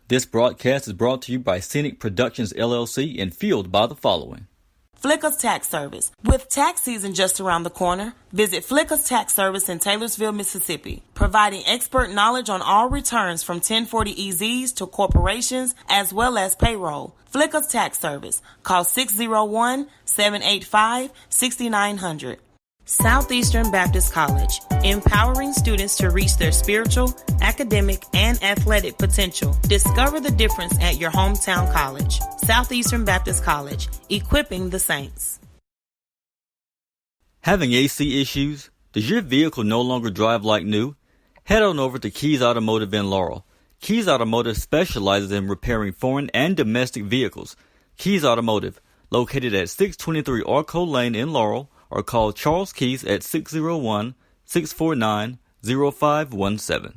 This broadcast is brought to you by Scenic Productions, LLC, and fueled by the following. Flicker's Tax Service. With tax season just around the corner, visit Flicker's Tax Service in Taylorsville, Mississippi, providing expert knowledge on all returns from 1040EZs to corporations as well as payroll. Flicker's Tax Service. Call 601-785-6900. Southeastern Baptist College, empowering students to reach their spiritual, academic, and athletic potential. Discover the difference at your hometown college. Southeastern Baptist College, equipping the saints. Having AC issues? Does your vehicle no longer drive like new? Head on over to Keys Automotive in Laurel. Keys Automotive specializes in repairing foreign and domestic vehicles. Keys Automotive, located at 623 Arco Lane in Laurel, or call Charles Keys at 601-649-0517.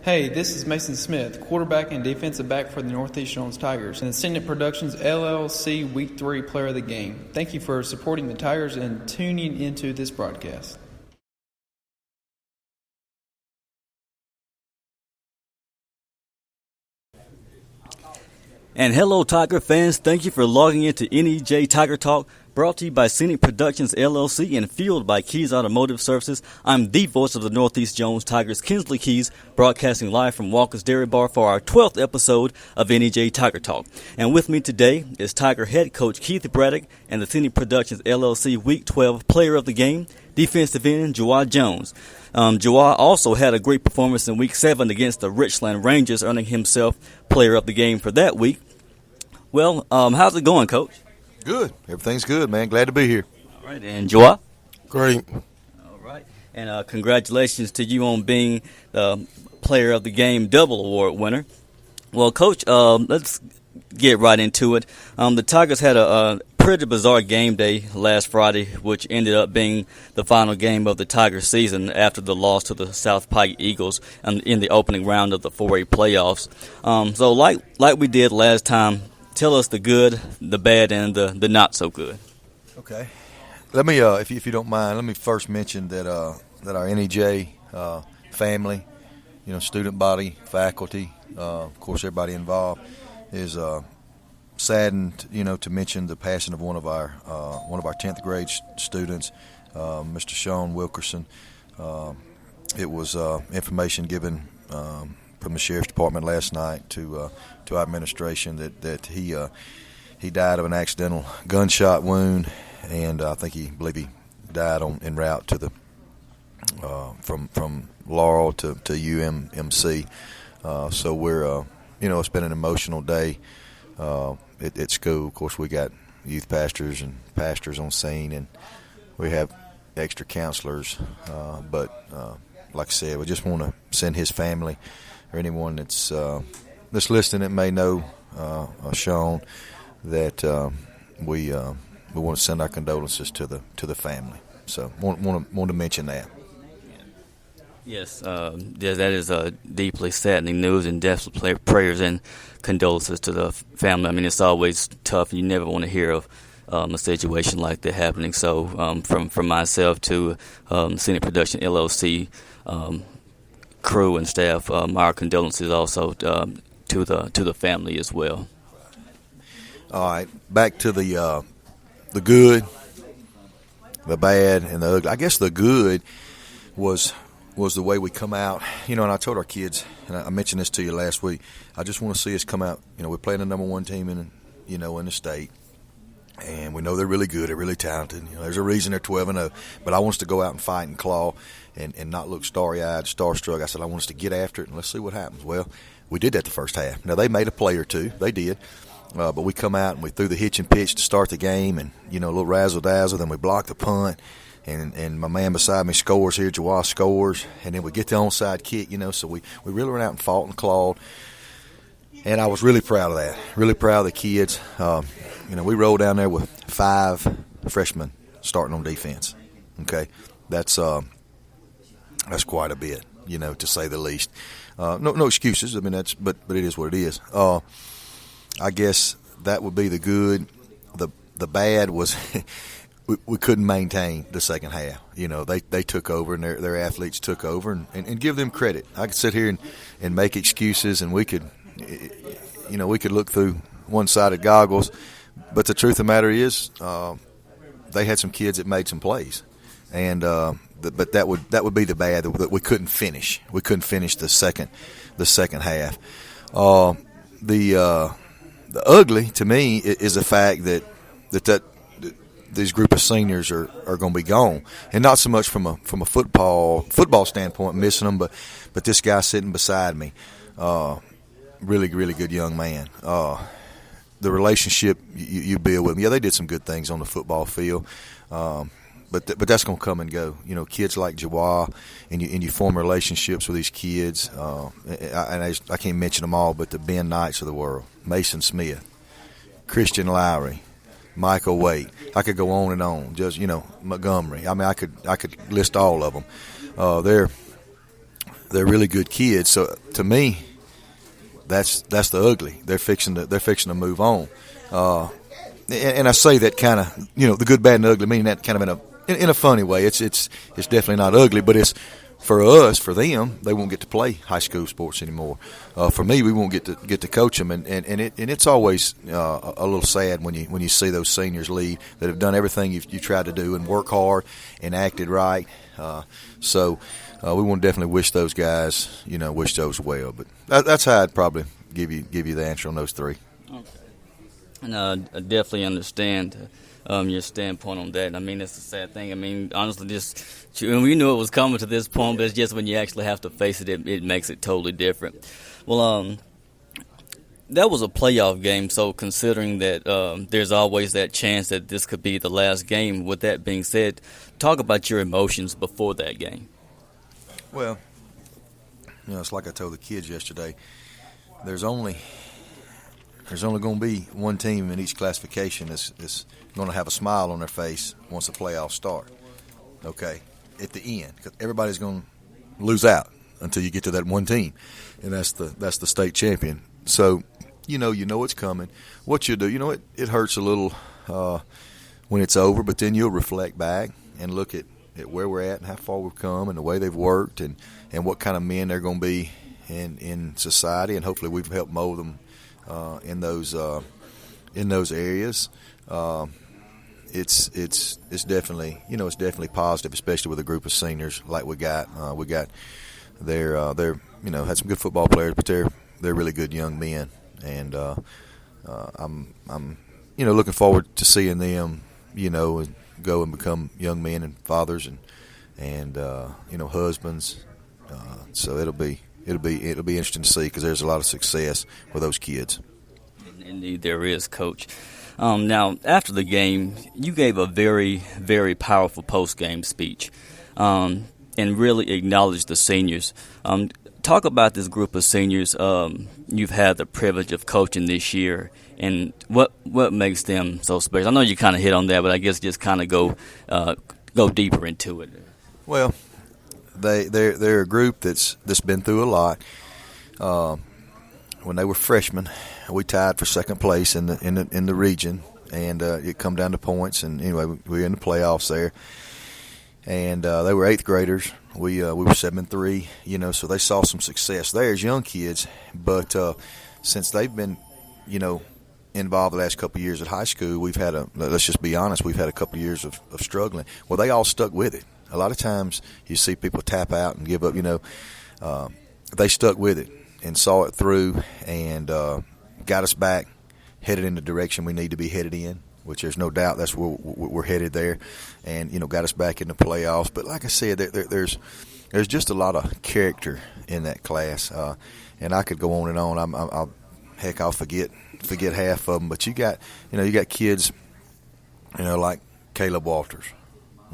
Hey, this is Mason Smith, quarterback and defensive back for the Northeast Jones Tigers and the Scenic Productions LLC Week 3 Player of the Game. Thank you for supporting the Tigers and tuning into this broadcast. And hello, Tiger fans. Thank you for logging into NEJ Tiger Talk, brought to you by Scenic Productions, LLC, and fueled by Keys Automotive Services. I'm the voice of the Northeast Jones Tigers, Kensley Keys, broadcasting live from Walker's Dairy Bar for our 12th episode of NEJ Tiger Talk. And with me today is Tiger head coach Keith Braddock and the Scenic Productions, LLC Week 12 Player of the Game, defensive end Joi Jones. Joi also had a great performance in Week 7 against the Richland Rangers, earning himself Player of the Game for that week. Well, how's it going, Coach? Good. Everything's good, man. Glad to be here. All right. And Joi? Great. All right. And congratulations to you on being the Player of the Game double award winner. Well, Coach, let's get right into it. The Tigers had a pretty bizarre game day last Friday, which ended up being the final game of the Tigers season after the loss to the South Pike Eagles in the opening round of the 4A playoffs. So like we did last time, tell us the good, the bad, and the not so good. Okay. Let me, if you don't mind, let me first mention that our NEJ family, student body, faculty, of course everybody involved, is saddened, to mention the passing of one of our 10th grade students, Mr. Sean Wilkerson. It was information given from the sheriff's department last night to our administration that he died of an accidental gunshot wound, and I believe he died en route to the from Laurel to UMMC. So we're it's been an emotional day at school. Of course, we got youth pastors and pastors on scene, and we have extra counselors. But like I said, we just want to send his family or anyone that's listening that may know Sean that we want to send our condolences to the family. So want to mention that. Yes, that is deeply saddening news, and definitely prayers and condolences to the family. I mean, it's always tough. You never want to hear of a situation like that happening. So from myself to Scenic Production LLC crew and staff, our condolences also to the family as well. All right, back to the good, the bad, and the ugly. I guess the good was the way we come out, and I told our kids, and I mentioned this to you last week, I just want to see us come out. We're playing the number one team in the state, and we know they're really good, they're really talented. There's a reason they're 12-0, but I want us to go out and fight and claw and not look starry-eyed, starstruck. I said I want us to get after it and let's see what happens. Well, we did that the first half. Now, they made a play or two. They did. But we come out and we threw the hitch and pitch to start the game, and, a little razzle-dazzle. Then we blocked the punt, and my man beside me scores here. Joi scores, and then we get the onside kick, so we really went out and fought and clawed. And I was really proud of that, really proud of the kids. We rolled down there with 5 freshmen starting on defense. Okay, that's quite a bit, to say the least. No excuses. I mean, but it is what it is. I guess that would be the good. The bad was we couldn't maintain the second half. They took over, and their athletes took over, and give them credit. I could sit here and make excuses, and we could we could look through one-sided goggles, but the truth of the matter is they had some kids that made some plays, and but that would be the bad that we couldn't finish. We couldn't finish the second half. The ugly to me is the fact that these group of seniors are going to be gone, and not so much from a football standpoint, missing them, but this guy sitting beside me, really good young man. The relationship you build with them, they did some good things on the football field, but that's going to come and go. Kids like Joi, and you form relationships with these kids, and I can't mention them all, but the Ben Knights of the world, Mason Smith, Christian Lowry, Michael Waite. I could go on and on. Just Montgomery. I mean, I could list all of them. They're really good kids. So to me, that's the ugly. They're fixing to move on. And I say that kind of the good, bad, and ugly, meaning that kind of in a funny way. It's definitely not ugly, but it's for us, for them, they won't get to play high school sports anymore. For me, we won't get to coach them, and it's always a little sad when you see those seniors leave that have done everything you tried to do and work hard and acted right. So we want to definitely wish those guys, wish those well. But that's how I'd probably give you the answer on those three. Okay. And I definitely understand your standpoint on that. I mean, that's the sad thing. I mean, honestly, we knew it was coming to this point, but it's just when you actually have to face it, it makes it totally different. Well, that was a playoff game, so considering that there's always that chance that this could be the last game, with that being said, talk about your emotions before that game. Well, it's like I told the kids yesterday, there's only going to be one team in each classification that's going to have a smile on their face once the playoffs start. Okay, at the end, because everybody's going to lose out until you get to that one team, and that's the state champion. So, you know it's coming. What you do, it hurts a little when it's over, but then you'll reflect back and look at where we're at and how far we've come and the way they've worked and what kind of men they're going to be in society, and hopefully we've helped mold them in those areas. It's definitely positive, especially with a group of seniors like we got. They're had some good football players, but they're really good young men, and I'm looking forward to seeing them go and become young men and fathers and husbands. So it'll be interesting to see, because there's a lot of success with those kids. Indeed, there is, Coach. Now, after the game, you gave a very, very powerful post-game speech and really acknowledged the seniors. Talk about this group of seniors you've had the privilege of coaching this year, and what makes them so special. I know you kind of hit on that, but I guess just kind of go deeper into it. Well, they're a group that's been through a lot. When they were freshmen, we tied for second place in the region, and it come down to points. And anyway, we were in the playoffs there, and they were eighth graders. We were 7-3, so they saw some success there as young kids. But since they've been, involved the last couple of years at high school, we've had let's just be honest, we've had a couple of years of struggling. Well, they all stuck with it. A lot of times you see people tap out and give up, they stuck with it and saw it through and got us back, headed in the direction we need to be headed in, which there's no doubt that's where we're headed there, and, got us back in the playoffs. But like I said, there's just a lot of character in that class, and I could go on and on. I'll forget half of them, but you got kids, like Caleb Walters,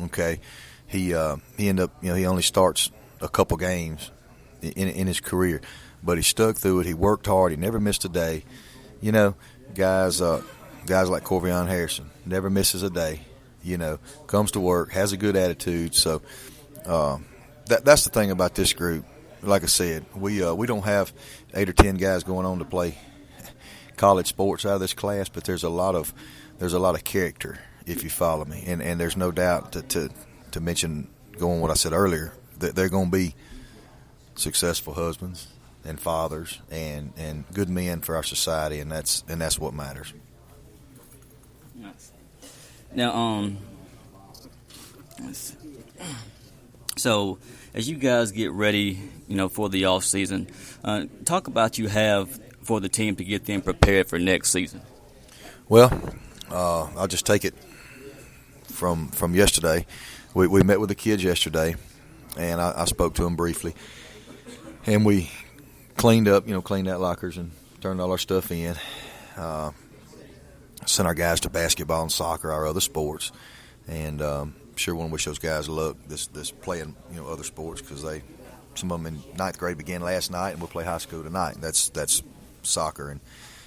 okay? He ended up, he only starts a couple games in his career, but he stuck through it. He worked hard. He never missed a day. Guys like Corvion Harrison never misses a day. Comes to work, has a good attitude. So that's the thing about this group. Like I said, we don't have 8 or 10 guys going on to play college sports out of this class, but there's a lot of character, if you follow me, and there's no doubt to mention, going what I said earlier, that they're going to be successful husbands and fathers and good men for our society, and that's what matters. Nice. Now, so as you guys get ready, for the off season, talk about you have for the team to get them prepared for next season. Well, I'll just take it from yesterday. We met with the kids yesterday, and I spoke to them briefly, and we cleaned out lockers and turned all our stuff in. Sent our guys to basketball and soccer, our other sports, and sure want to wish those guys luck this playing other sports, because some of them in ninth grade began last night, and we'll play high school tonight. That's soccer, and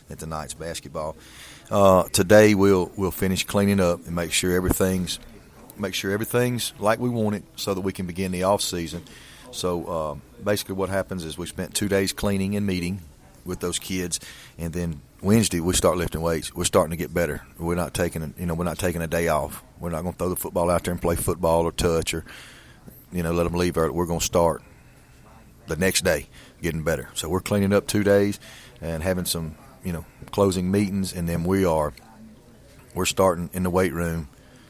at the night's basketball. Today we'll finish cleaning up and make sure everything's like we want it, so that we can begin the off season. So basically, what happens is we spent 2 days cleaning and meeting with those kids, and then Wednesday we start lifting weights. We're starting to get better. We're not taking a day off. We're not going to throw the football out there and play football or touch or let them leave early. We're going to start the next day getting better. So we're cleaning up 2 days and having some closing meetings, and then we're starting in the weight room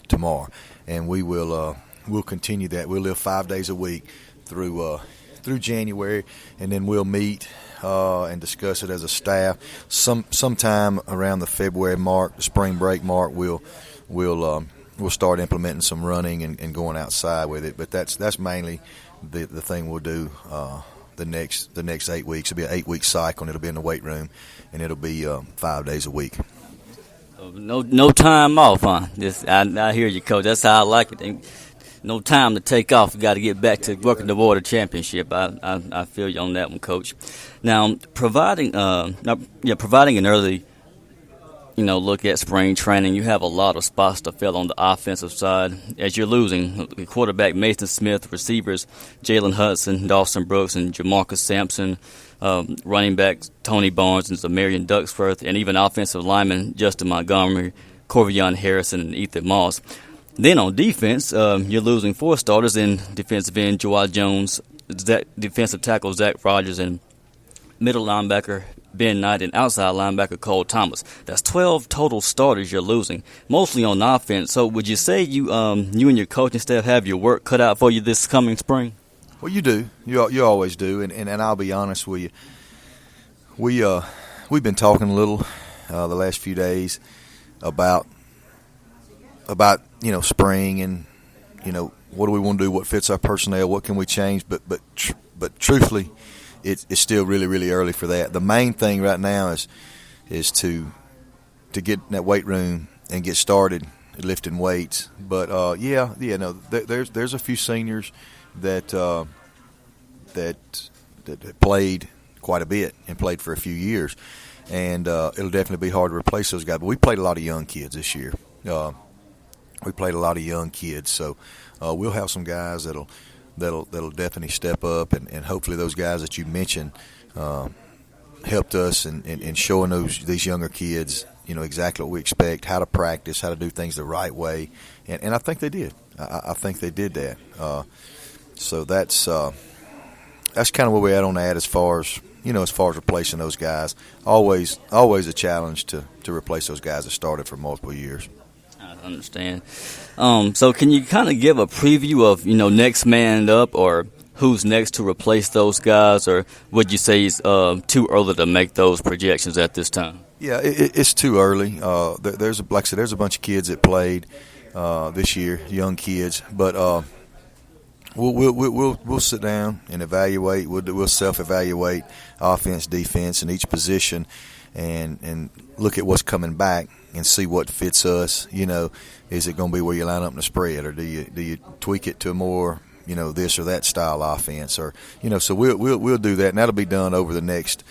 tomorrow, and we'll continue that. We'll live 5 days a week through January, and then we'll meet and discuss it as a staff. Sometime around the February mark, the spring break mark, we'll start implementing some running and going outside with it. But that's mainly the thing we'll do the next 8 weeks. It'll be an 8-week cycle, and it'll be in the weight room, and it'll be 5 days a week. No time off, huh? I hear you, Coach. That's how I like it. No time to take off. You got to get back to working toward a championship. I feel you on that one, Coach. Now, providing an early, look at spring training, you have a lot of spots to fill on the offensive side as you're losing quarterback Mason Smith, receivers Jalen Hudson, Dawson Brooks, and Jamarcus Sampson, running backs Tony Barnes and Zamarian Duxworth, and even offensive linemen Justin Montgomery, Corvion Harrison, and Ethan Moss. Then on defense, you're losing 4 starters in defensive end Joi Jones, defensive tackle Zach Rogers, and middle linebacker Ben Knight, and outside linebacker Cole Thomas. That's 12 total starters you're losing, mostly on offense. So would you say you and your coaching staff have your work cut out for you this coming spring? Well, you do. You always do, and I'll be honest with you. We've been talking a little the last few days about spring, and what do we want to do, what fits our personnel, what can we change, but truthfully, it's still really, really early for that. The main thing right now is to get in that weight room and get started lifting weights. But there's a few seniors that played quite a bit and played for a few years, and it'll definitely be hard to replace those guys. But we played a lot of young kids this year. So we'll have some guys that'll definitely step up, and hopefully those guys that you mentioned helped us in showing these younger kids exactly what we expect, how to practice, how to do things the right way, and I think they did. I think they did that. So that's kind of where we're at on that as far as replacing those guys. Always a challenge to replace those guys that started for multiple years. I understand. So can you kind of give a preview of, next man up, or who's next to replace those guys, or would you say it's too early to make those projections at this time? Yeah, it's too early. There's a bunch of kids that played this year, young kids, but we'll sit down and evaluate. We'll self-evaluate offense, defense, in each position, and look at what's coming back and see what fits us. Is it going to be where you line up in the spread, or do you tweak it to a more this or that style offense, or so we'll do that, and that'll be done over the next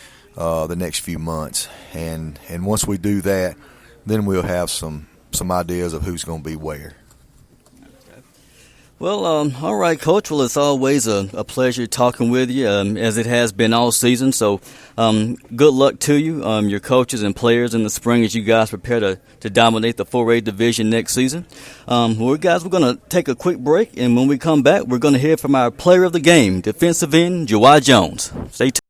few months, and once we do that, then we'll have some ideas of who's going to be where. Well, all right, Coach. Well, it's always a pleasure talking with you, as it has been all season. So good luck to you, your coaches and players in the spring as you guys prepare to dominate the 4A division next season. We're going to take a quick break, and when we come back, we're going to hear from our player of the game, defensive end Joi Jones. Stay tuned.